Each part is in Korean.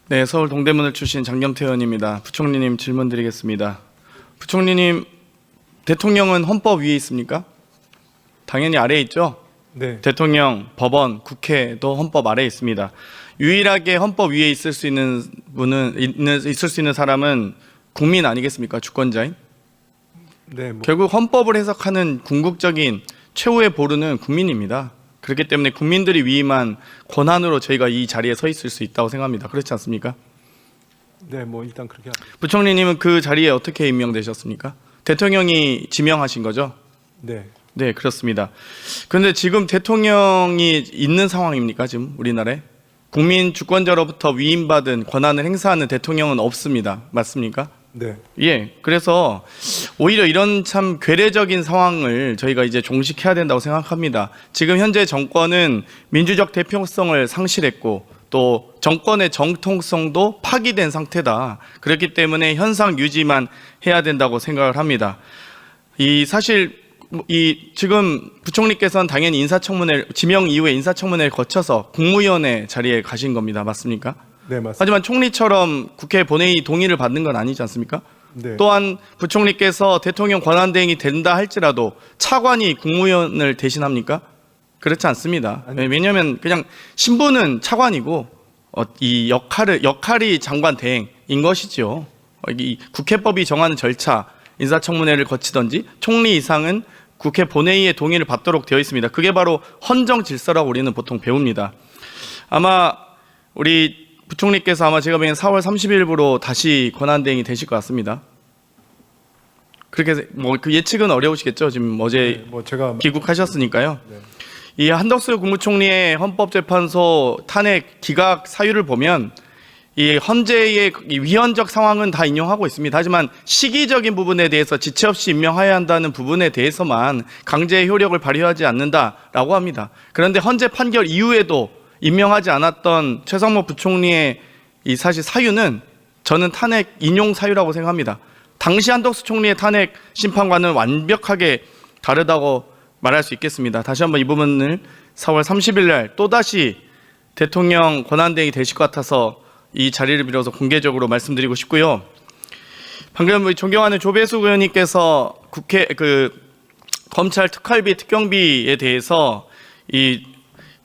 네, 서울 동대문을 출신 장경태 의원입니다. 부총리님 질문 드리겠습니다. 부총리님, 대통령은 헌법 위에 있습니까? 당연히 아래에 있죠? 네. 대통령, 법원, 국회도 헌법 아래에 있습니다. 유일하게 헌법 위에 있을 수 있는 사람은 국민 아니겠습니까? 주권자인? 네. 결국 헌법을 해석하는 궁극적인 최후의 보루는 국민입니다. 그렇기 때문에 국민들이 위임한 권한으로 저희가 이 자리에 서 있을 수 있다고 생각합니다. 그렇지 않습니까? 네, 일단 그렇게 부총리님은 그 자리에 어떻게 임명되셨습니까? 대통령이 지명하신 거죠? 네. 네, 그렇습니다. 그런데 지금 대통령이 있는 상황입니까? 지금 우리나라에? 국민 주권자로부터 위임받은 권한을 행사하는 대통령은 없습니다. 맞습니까? 네. 예, 그래서 오히려 이런 참 괴례적인 상황을 저희가 이제 종식해야 된다고 생각합니다. 지금 현재 정권은 민주적 대표성을 상실했고 또 정권의 정통성도 파기된 상태다. 그렇기 때문에 현상 유지만 해야 된다고 생각을 합니다. 지금 부총리께서는 당연히 지명 이후에 인사청문회를 거쳐서 국무위원회 자리에 가신 겁니다. 맞습니까? 네, 맞습니다. 하지만 총리처럼 국회 본회의 동의를 받는 건 아니지 않습니까? 네. 또한 부총리께서 대통령 권한대행이 된다 할지라도 차관이 국무위원을 대신합니까? 그렇지 않습니다. 왜냐하면 그냥 신분은 차관이고 이 역할이 장관 대행인 것이죠. 이 국회법이 정하는 절차, 인사청문회를 거치든지 총리 이상은 국회 본회의의 동의를 받도록 되어 있습니다. 그게 바로 헌정 질서라고 우리는 보통 배웁니다. 아마 우리 부총리께서 아마 제가 보기엔 4월 30일부로 다시 권한대행이 되실 것 같습니다. 그렇게 그 예측은 어려우시겠죠. 지금 어제 제가 귀국하셨으니까요. 네. 이 한덕수 국무총리의 헌법재판소 탄핵 기각 사유를 보면 이 헌재의 위헌적 상황은 다 인용하고 있습니다. 하지만 시기적인 부분에 대해서 지체 없이 임명해야 한다는 부분에 대해서만 강제의 효력을 발휘하지 않는다라고 합니다. 그런데 헌재 판결 이후에도 임명하지 않았던 최상목 부총리의 이 사실 사유는 저는 탄핵 인용 사유라고 생각합니다. 당시 한덕수 총리의 탄핵 심판과는 완벽하게 다르다고 말할 수 있겠습니다. 다시 한번 이 부분을 4월 30일 날 또다시 대통령 권한대행이 되실 것 같아서 이 자리를 빌어서 공개적으로 말씀드리고 싶고요. 방금 존경하는 조배수 의원님께서 검찰 특활비, 특경비에 대해서 이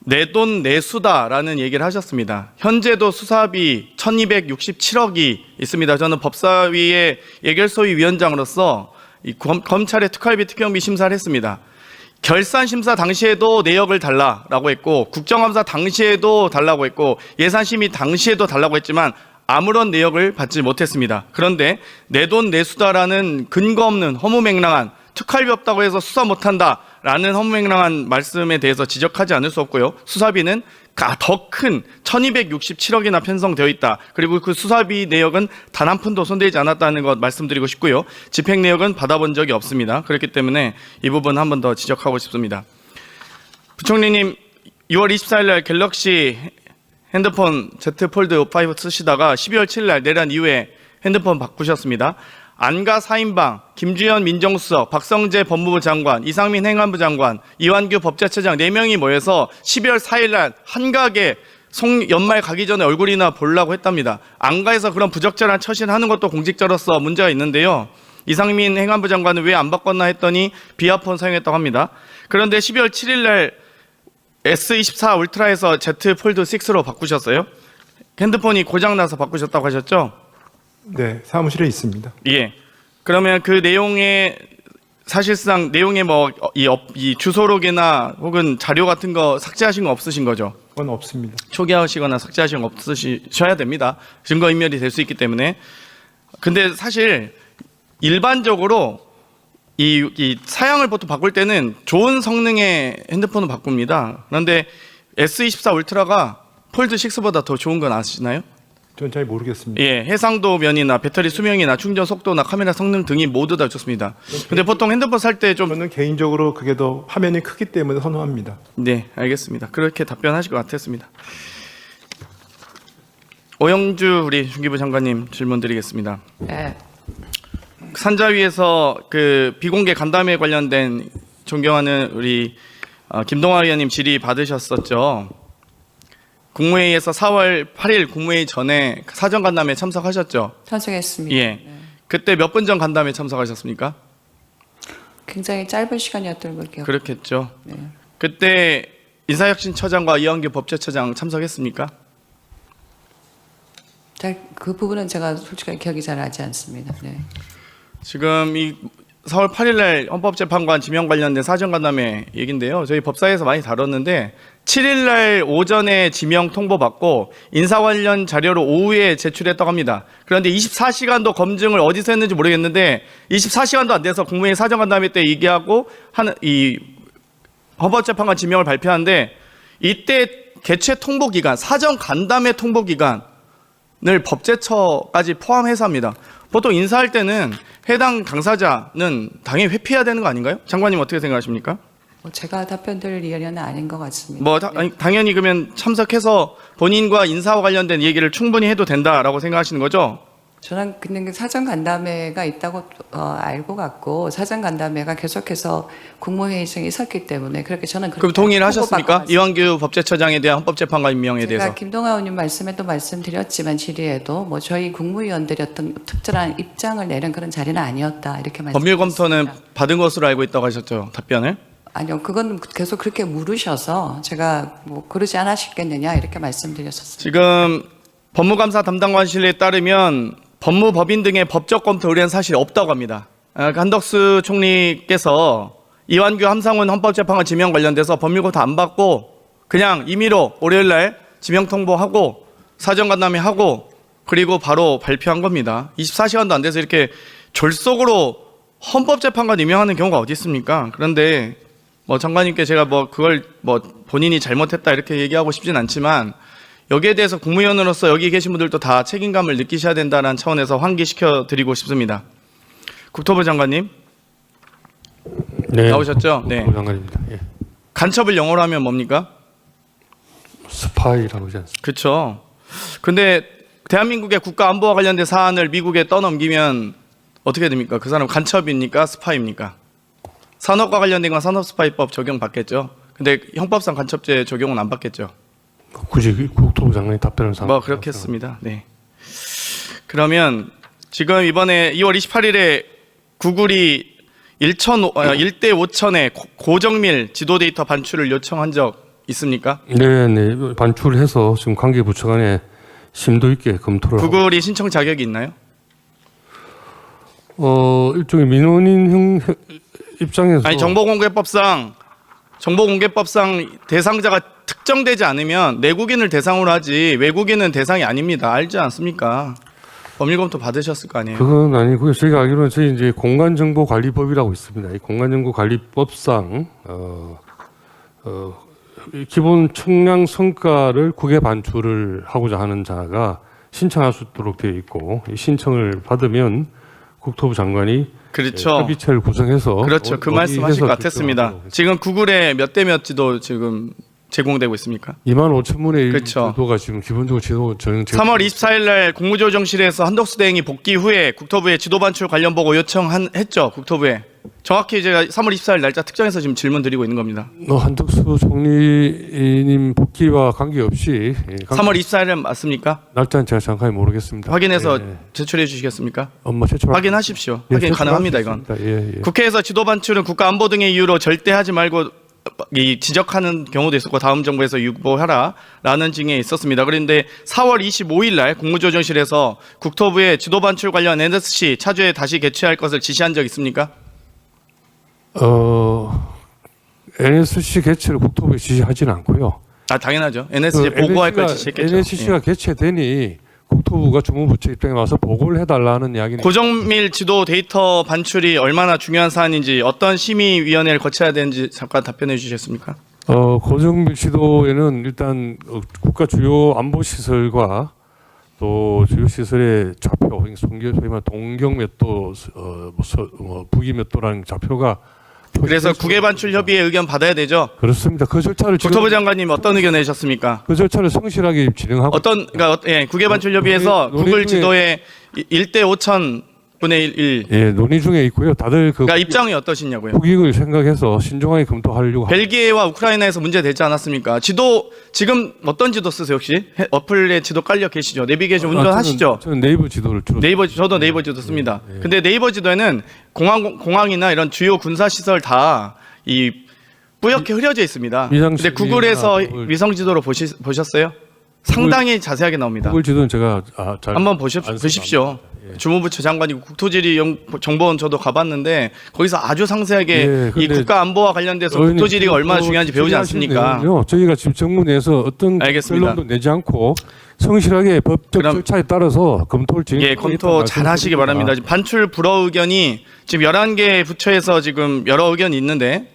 내 돈 내수다라는 얘기를 하셨습니다. 현재도 수사비 1267억이 있습니다. 저는 법사위의 예결소위 위원장으로서 이 검찰의 특활비, 특경비 심사를 했습니다. 결산심사 당시에도 내역을 달라고 했고 국정감사 당시에도 달라고 했고 예산심의 당시에도 달라고 했지만 아무런 내역을 받지 못했습니다. 그런데 내 돈 내수다라는 근거 없는 허무맹랑한 특활비 없다고 해서 수사 못한다라는 허무맹랑한 말씀에 대해서 지적하지 않을 수 없고요. 수사비는 더 큰 1267억이나 편성되어 있다. 그리고 그 수사비 내역은 단 한 푼도 손대지 않았다는 것 말씀드리고 싶고요. 집행 내역은 받아본 적이 없습니다. 그렇기 때문에 이 부분 한 번 더 지적하고 싶습니다. 부총리님 6월 24일 날 갤럭시 핸드폰 Z 폴드 5 쓰시다가 12월 7일 날 내란 이후에 핸드폰 바꾸셨습니다. 안가 4인방, 김주현 민정수석, 박성재 법무부 장관, 이상민 행안부 장관, 이완규 법제처장 4명이 모여서 12월 4일 날 한가하게 연말 가기 전에 얼굴이나 보려고 했답니다. 안가에서 그런 부적절한 처신을 하는 것도 공직자로서 문제가 있는데요. 이상민 행안부 장관은 왜 안 바꿨나 했더니 비아폰 사용했다고 합니다. 그런데 12월 7일 날 S24 울트라에서 Z 폴드 6로 바꾸셨어요? 핸드폰이 고장나서 바꾸셨다고 하셨죠? 네, 사무실에 있습니다. 예. 그러면 그 내용에 사실상 내용에 이 주소록이나 혹은 자료 같은 거 삭제하신 거 없으신 거죠? 그건 없습니다. 초기화하시거나 삭제하신 거 없으셔야 됩니다. 증거인멸이 될 수 있기 때문에. 근데 사실 일반적으로 이 사양을 보통 바꿀 때는 좋은 성능의 핸드폰을 바꿉니다. 그런데 S24 울트라가 폴드 6보다 더 좋은 건 아시나요? 전 잘 모르겠습니다. 예, 해상도 면이나 배터리 수명이나 충전 속도나 카메라 성능 등이 모두 다 좋습니다. 근데 보통 핸드폰 살 때 좀 저는 개인적으로 그게 더 화면이 크기 때문에 선호합니다. 네, 알겠습니다. 그렇게 답변하실 것 같았습니다. 오영주 우리 중기부 장관님 질문 드리겠습니다. 네. 산자위에서 그 비공개 간담회 관련된 존경하는 우리 김동완 의원님 질의 받으셨었죠. 국무회의에서 4월 8일 국무회의 전에 사전 간담회 참석하셨죠? 참석했습니다. 예. 네. 그때 몇 분 전 간담회 참석하셨습니까? 굉장히 짧은 시간이었던 걸 기억. 그렇겠죠. 네. 그때 인사혁신처장과 이완규 법제처장 참석했습니까? 그 부분은 제가 솔직하게 기억이 잘 나지 않습니다. 네. 지금 이 4월 8일 날 헌법재판관 지명 관련된 사전간담회 얘긴데요. 저희 법사위에서 많이 다뤘는데 7일 날 오전에 지명 통보받고 인사 관련 자료를 오후에 제출했다고 합니다. 그런데 24시간도 검증을 어디서 했는지 모르겠는데 24시간도 안 돼서 국무회의 사전간담회 때 얘기하고 이 헌법재판관 지명을 발표하는데 이때 개최 통보 기간, 사전간담회 통보 기간을 법제처까지 포함해서 합니다. 보통 인사할 때는 해당 당사자는 당연히 회피해야 되는 거 아닌가요? 장관님 어떻게 생각하십니까? 제가 답변 드릴 일은 아닌 것 같습니다. 아니, 당연히 그러면 참석해서 본인과 인사와 관련된 얘기를 충분히 해도 된다라고 생각하시는 거죠? 저는 그냥 사전 간담회가 있다고 알고 갔고 사전 간담회가 계속해서 국무회의중에 있었기 때문에 그렇게 저는 그렇게 그럼 동의를 하셨습니까? 통보받고 갔습니다. 이완규 법제처장에 대한 헌법재판관 임명에 대해서. 제가 김동아 의원님 말씀에도 말씀드렸지만 질의에도 뭐 저희 국무위원들이 어떤 특별한 입장을 내는 그런 자리는 아니었다 이렇게 말씀드렸습니다. 법률 검토는 받은 것으로 알고 있다고 하셨죠? 답변을? 아니요, 그건 계속 그렇게 물으셔서 제가 뭐 그러지 않으셨겠느냐 이렇게 말씀드렸었습니다. 지금 법무감사 담당관실에 따르면 법무법인 등의 법적 검토 의뢰한 사실이 없다고 합니다. 한덕수 총리께서 이완규 함상훈 헌법재판관 지명 관련돼서 법률 검토 안 받고 그냥 임의로 월요일 날 지명 통보하고 사전간담회하고 그리고 바로 발표한 겁니다. 24시간도 안 돼서 이렇게 졸속으로 헌법재판관 임명하는 경우가 어디 있습니까? 그런데 뭐 장관님께 제가 뭐 그걸 뭐 본인이 잘못했다 이렇게 얘기하고 싶진 않지만 여기에 대해서 국무위원으로서 여기 계신 분들도 다 책임감을 느끼셔야 된다는 차원에서 환기시켜 드리고 싶습니다. 국토부 장관님 네, 나오셨죠? 네. 국토부 장관입니다. 예. 간첩을 영어로 하면 뭡니까? 스파이라고 하지 않습니까? 그렇죠. 근데 대한민국의 국가 안보와 관련된 사안을 미국에 떠넘기면 어떻게 됩니까? 그 사람 간첩입니까? 스파이입니까? 산업과 관련된 건 산업스파이법 적용받겠죠. 근데 형법상 간첩죄 적용은 안 받겠죠. 굳이 국토부 장관이 답변을 뭐 그렇겠습니다. 네. 그러면 지금 이번에 2월 28일에 구글이 1대 5천의 고정밀 지도 데이터 반출을 요청한 적 있습니까? 네, 반출해서 지금 관계부처 간에 심도 있게 검토를 구글이 신청 자격이 있나요? 일종의 민원인 입장에서 아니 정보공개법상 대상자가 특정되지 않으면 내국인을 대상으로 하지 외국인은 대상이 아닙니다. 알지 않습니까? 법률검토 받으셨을 거 아니에요. 그건 아니고요. 저희가 알기로는 저희 이제 공간정보관리법이라고 있습니다. 이 공간정보관리법상 기본 측량 성과를 국외 반출을 하고자 하는 자가 신청할 수 있도록 되어 있고 이 신청을 받으면 국토부 장관이 그렇죠. 협의체를 구성해서 그렇죠. 그 말씀하실 것 같았습니다. 지금 구글에 몇 대 몇 지도 지금 제공되고 있습니까? 25,000문의 그렇죠. 지도가 지금 기본적으로 지도 3월 24일 날 국무조정실에서 한덕수 대행이 복귀 후에 국토부에 지도 반출 관련 보고 요청했죠. 국토부에. 정확히 제가 3월 24일 날짜 특정해서 지금 질문 드리고 있는 겁니다. 한덕수 총리님 복귀와 관계없이 3월 24일은 맞습니까? 날짜는 제가 정확하게 모르겠습니다. 확인해서 예. 제출해 주시겠습니까? 제출 확인하십시오. 예, 확인 제출할 가능합니다. 수 이건. 있습니다. 예. 국회에서 지도 반출은 국가 안보 등의 이유로 절대 하지 말고 지적하는 경우도 있었고 다음 정부에서 유보하라라는 징에 있었습니다. 그런데 4월 25일 날 국무조정실에서 국토부에 지도 반출 관련 NSC 차주에 다시 개최할 것을 지시한 적 있습니까? NSC 개최를 국토부에 지시하지는 않고요. 당연하죠. NSC 보고할 걸 지시했겠죠. NSC가 개최되니 국토부가 주무부처 입장에 와서 보고를 해달라는 이야기는 고정밀 지도 데이터 반출이 얼마나 중요한 사안인지 어떤 심의위원회를 거쳐야 되는지 잠깐 답변해 주시겠습니까? 고정밀 지도에는 일단 국가 주요 안보 시설과 또 주요 시설의 좌표, 소위 말하는 동경 몇 도, 북위 몇 도라는 좌표가 그래서 국외 반출 협의회 의견 받아야 되죠. 그렇습니다. 그 절차를 국토부 장관님 어떤 의견 내셨습니까? 그 절차를 성실하게 진행하고 그러니까 국외 반출 협의회에서 구글 지도에 1대 5천 분의 1. 예, 논의 중에 있고요. 다들 그 그러니까 입장이 어떠시냐고요? 국익을 생각해서 신중하게 검토하려고 벨기에와 우크라이나에서 문제되지 않았습니까? 지도 지금 어떤 지도 쓰세요 혹시? 어플에 지도 깔려 계시죠? 내비게이션 운전하시죠? 저는 네이버 지도를 주로 저도 네이버 지도 씁니다. 근데 네이버 지도에는 공항이나 이런 주요 군사 시설 다 이 뿌옇게 흐려져 있습니다. 근데 구글에서 위성 지도로 보셨어요? 상당히 자세하게 나옵니다. 구글 지도는 제가 잘 한번 보십시오. 주무부처 장관이고 국토지리정보원 저도 가봤는데 거기서 아주 상세하게 예, 이 국가 안보와 관련돼서 국토지리가 얼마나 중요한지 배우지 않습니까? 저희가 지금 정부 내에서 어떤 알겠습니다. 결론도 내지 않고 성실하게 법적 그럼- 절차에 따라서 검토를 진행. 예, 검토 잘 하시기 바랍니다. 지금 반출 불허 의견이 지금 11개 부처에서 지금 여러 의견이 있는데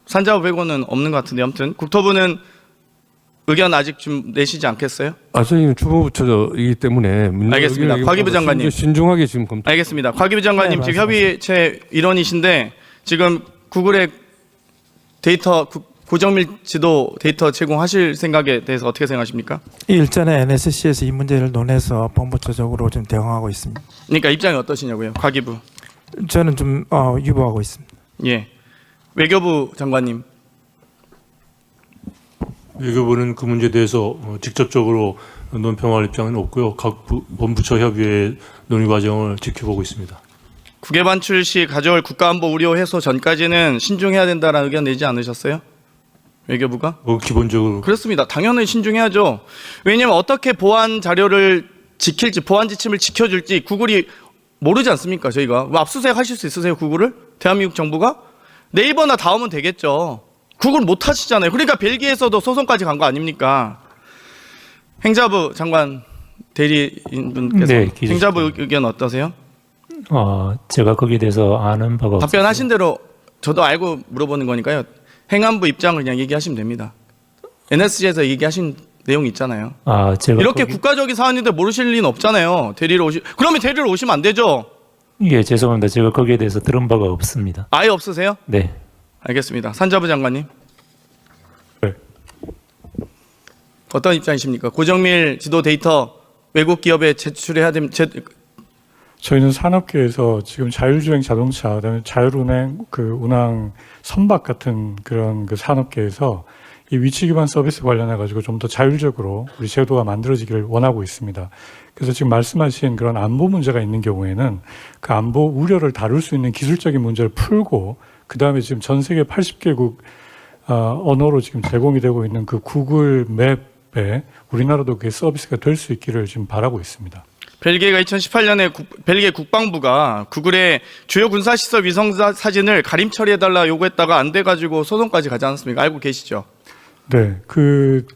산자부 빼고는 없는 것 같은데 아무튼 국토부는 의견 아직 좀 내시지 않겠어요? 저희는 주무부처이기 때문에 알겠습니다. 곽기부 장관님. 신중하게 지금 검토. 알겠습니다. 곽기부 장관님 네, 지금 협의체 일원이신데 지금 구글의 데이터 고정밀 지도 데이터 제공하실 생각에 대해서 어떻게 생각하십니까? 일전에 NSC에서 이 문제를 논해서 본부처적으로 좀 대응하고 있습니다. 그러니까 입장이 어떠시냐고요? 곽기부. 저는 좀 유보하고 있습니다. 예. 외교부 장관님. 외교부는 그 문제에 대해서 직접적으로 논평할 입장은 없고요. 각 본부처 협의회 논의 과정을 지켜보고 있습니다. 국외 반출 시 가져올 국가안보 우려 해소 전까지는 신중해야 된다라는 의견 내지 않으셨어요? 외교부가? 기본적으로 그렇습니다. 당연히 신중해야죠. 왜냐하면 어떻게 보안 자료를 지킬지, 보안 지침을 지켜줄지 구글이 모르지 않습니까? 저희가 뭐 압수수색 하실 수 있으세요? 구글을? 대한민국 정부가? 네이버나 닿으면 되겠죠. 구글 못 하시잖아요. 그러니까 벨기에에서도 소송까지 간 거 아닙니까? 행자부 장관 대리인분께서 네, 기자님. 행자부 의견 어떠세요? 제가 거기에 대해서 아는 바가 없어서 답변하신 대로 저도 알고 물어보는 거니까요. 행안부 입장을 그냥 얘기하시면 됩니다. NSC에서 얘기하신 내용이 있잖아요. 제가 이렇게 국가적인 사안인데 모르실 리는 없잖아요. 그러면 대리로 오시면 안 되죠. 예, 죄송합니다. 제가 거기에 대해서 들은 바가 없습니다. 아예 없으세요? 네. 알겠습니다. 산자부 장관님. 네. 어떤 입장이십니까? 고정밀 지도 데이터 외국 기업에 제출해야 됩니다. 저희는 산업계에서 지금 자율주행 자동차, 그다음에 자율운행 그 운항 선박 같은 그런 그 산업계에서 이 위치 기반 서비스 관련해 가지고 좀 더 자율적으로 우리 제도가 만들어지기를 원하고 있습니다. 그래서 지금 말씀하신 그런 안보 문제가 있는 경우에는 그 안보 우려를 다룰 수 있는 기술적인 문제를 풀고 그 다음에 지금 전 세계 80개국 언어로 지금 제공이 되고 있는 그 구글 맵에 우리나라도 그게 서비스가 될 수 있기를 지금 바라고 있습니다. 벨기에가 2018년에 벨기에 국방부가 구글의 주요 군사시설 위성 사진을 가림 처리해달라 요구했다가 안 돼가지고 소송까지 가지 않았습니까? 알고 계시죠? 네,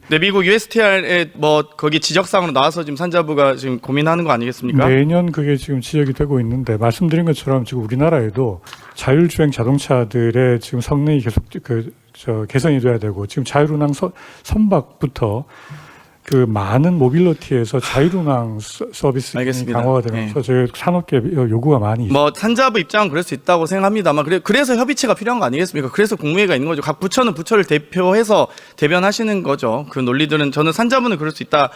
네, 미국 USTR에 뭐 거기 지적사항으로 나와서 지금 산자부가 지금 고민하는 거 아니겠습니까? 매년 그게 지금 지적이 되고 있는데 말씀드린 것처럼 지금 우리나라에도 자율주행 자동차들의 지금 성능이 계속 개선이 돼야 되고 지금 자율운항 선박부터 그 많은 모빌리티에서 자율운항 서비스 알겠습니다. 강화가 되면서 네. 저희 산업계 요구가 많이 있습니다. 뭐 산자부 입장은 그럴 수 있다고 생각합니다만 그래서 협의체가 필요한 거 아니겠습니까? 그래서 국무회의가 있는 거죠. 각 부처는 부처를 대표해서 대변하시는 거죠. 그 논리들은 저는 산자부는 그럴 수 있다.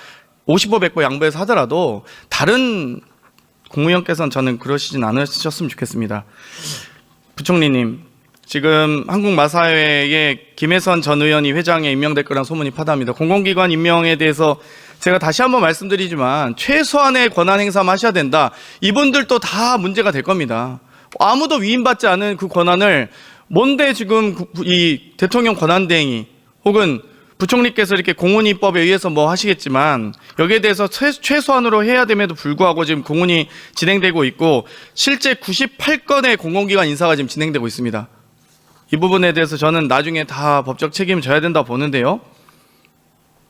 55, 100보 양보해서 하더라도 다른 국무위원께서는 저는 그러시진 않으셨으면 좋겠습니다. 부총리님, 지금 한국마사회의 김혜선 전 의원이 회장에 임명될 거란 소문이 파다합니다. 공공기관 임명에 대해서 제가 다시 한번 말씀드리지만 최소한의 권한 행사만 하셔야 된다. 이분들도 다 문제가 될 겁니다. 아무도 위임받지 않은 그 권한을 뭔데 지금 이 대통령 권한대행이 혹은 부총리께서 이렇게 공훈위법에 의해서 뭐 하시겠지만 여기에 대해서 최소한으로 해야 됨에도 불구하고 지금 공훈이 진행되고 있고 실제 98건의 공공기관 인사가 지금 진행되고 있습니다. 이 부분에 대해서 저는 나중에 다 법적 책임을 져야 된다 보는데요.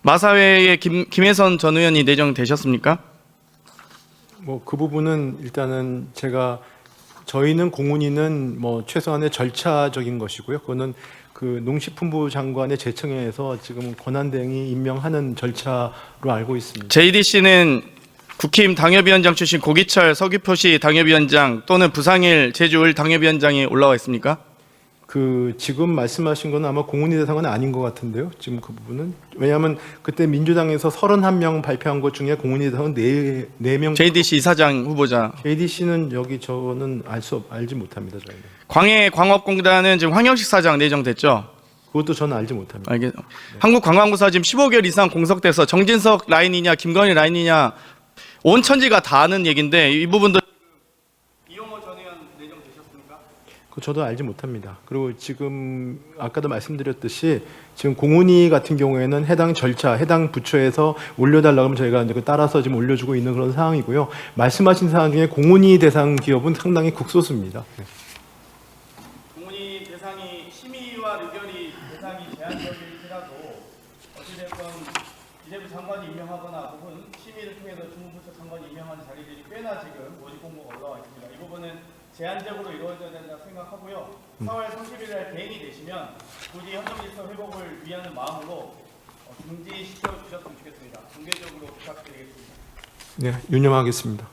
마사회의 김혜선 전 의원이 내정되셨습니까? 뭐 그 부분은 일단은 저희는 공훈위는 뭐 최소한의 절차적인 것이고요. 그거는 그 농식품부 장관의 제청에서 지금 권한대행이 임명하는 절차로 알고 있습니다. JDC는 국힘 당협위원장 출신 고기철 서귀포시 당협위원장 또는 부상일 제주을 당협위원장이 올라와 있습니까? 그 지금 말씀하신 건 아마 공훈위 대상은 아닌 것 같은데요. 지금 그 부분은 왜냐하면 그때 민주당에서 31명 발표한 것 중에 공훈위 대상은 4명. JDC 이사장 후보자. JDC는 여기 저는 알지 못합니다. 저희는. 광해광업공단은 지금 황영식 사장 내정됐죠. 그것도 저는 알지 못합니다. 한국관광부사 지금 15개월 이상 공석돼서 정진석 라인이냐 김건희 라인이냐 온 천지가 다 아는 얘기인데 이 부분도 이용호 전 의원 내정되셨습니까? 그 저도 알지 못합니다. 그리고 지금 아까도 말씀드렸듯이 지금 공훈위 같은 경우에는 해당 절차, 해당 부처에서 올려달라고 하면 저희가 이제 따라서 지금 올려주고 있는 그런 상황이고요. 말씀하신 사항 중에 공훈위 대상 기업은 상당히 극소수입니다. 네. 공문이 대상이 심의와 의결이 대상이 제한적일지라도 어찌됐건 기재부 장관이 임명하거나 혹은 심의를 통해서 주무부처 장관이 임명하는 자리들이 꽤나 지금 모집 공고가 올라와 있습니다. 이 부분은 제한적으로 이루어져야 된다고 생각하고요. 4월 30일 날 개인이 되시면 부디 헌정질서 회복을 위하는 마음으로 중지시켜 주셨으면 좋겠습니다. 공개적으로 부탁드리겠습니다. 네, 유념하겠습니다.